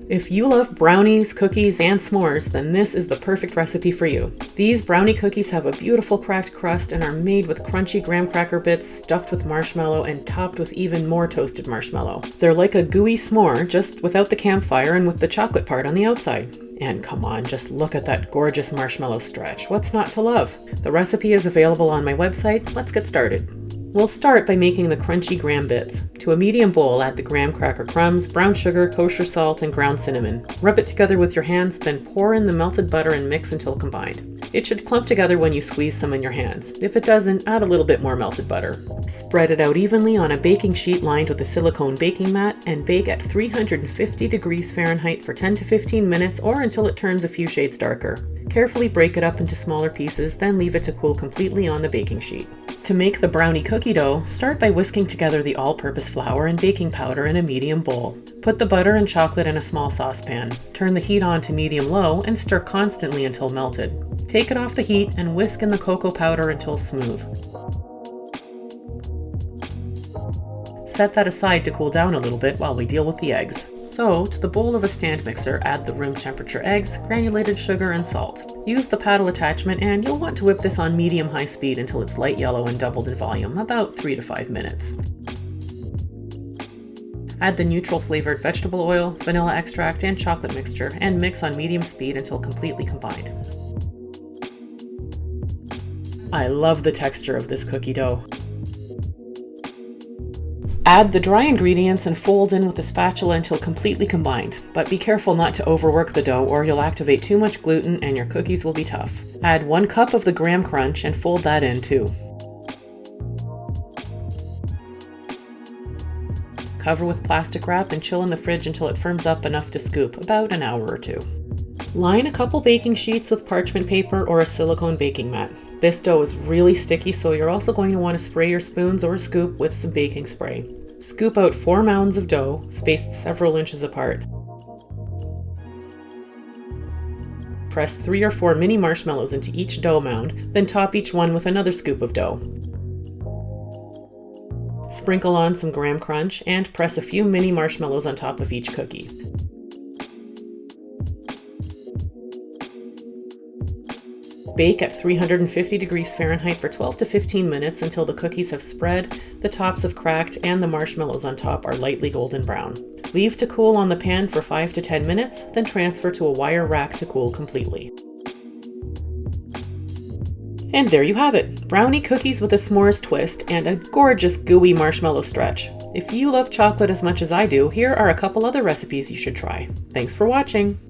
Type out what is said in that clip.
If you love brownies, cookies, and s'mores, then this is the perfect recipe for you. These brownie cookies have a beautiful cracked crust and are made with crunchy graham cracker bits stuffed with marshmallow and topped with even more toasted marshmallow. They're like a gooey s'more, just without the campfire and with the chocolate part on the outside. And come on, just look at that gorgeous marshmallow stretch. What's not to love? The recipe is available on my website. Let's get started. We'll start by making the crunchy graham bits. To a medium bowl, add the graham cracker crumbs, brown sugar, kosher salt, and ground cinnamon. Rub it together with your hands, then pour in the melted butter and mix until combined. It should clump together when you squeeze some in your hands. If it doesn't, add a little bit more melted butter. Spread it out evenly on a baking sheet lined with a silicone baking mat and bake at 350 degrees Fahrenheit for 10 to 15 minutes or until it turns a few shades darker. Carefully break it up into smaller pieces, then leave it to cool completely on the baking sheet. To make the brownie cookie dough, start by whisking together the all-purpose flour and baking powder in a medium bowl. Put the butter and chocolate in a small saucepan. Turn the heat on to medium-low and stir constantly until melted. Take it off the heat and whisk in the cocoa powder until smooth. Set that aside to cool down a little bit while we deal with the eggs. So, to the bowl of a stand mixer, add the room temperature eggs, granulated sugar, and salt. Use the paddle attachment and you'll want to whip this on medium-high speed until it's light yellow and doubled in volume, about 3 to 5 minutes. Add the neutral flavored vegetable oil, vanilla extract, and chocolate mixture and mix on medium speed until completely combined. I love the texture of this cookie dough. Add the dry ingredients and fold in with a spatula until completely combined, but be careful not to overwork the dough or you'll activate too much gluten and your cookies will be tough. Add 1 cup of the graham crunch and fold that in too. Cover with plastic wrap and chill in the fridge until it firms up enough to scoop, about an hour or 2. Line a couple baking sheets with parchment paper or a silicone baking mat. This dough is really sticky, so you're also going to want to spray your spoons or scoop with some baking spray. Scoop out 4 mounds of dough, spaced several inches apart. Press 3 or 4 mini marshmallows into each dough mound, then top each one with another scoop of dough. Sprinkle on some graham crunch and press a few mini marshmallows on top of each cookie. Bake at 350 degrees Fahrenheit for 12 to 15 minutes until the cookies have spread, the tops have cracked, and the marshmallows on top are lightly golden brown. Leave to cool on the pan for 5 to 10 minutes, then transfer to a wire rack to cool completely. And there you have it, brownie cookies with a s'mores twist and a gorgeous gooey marshmallow stretch. If you love chocolate as much as I do, here are a couple other recipes you should try. Thanks for watching!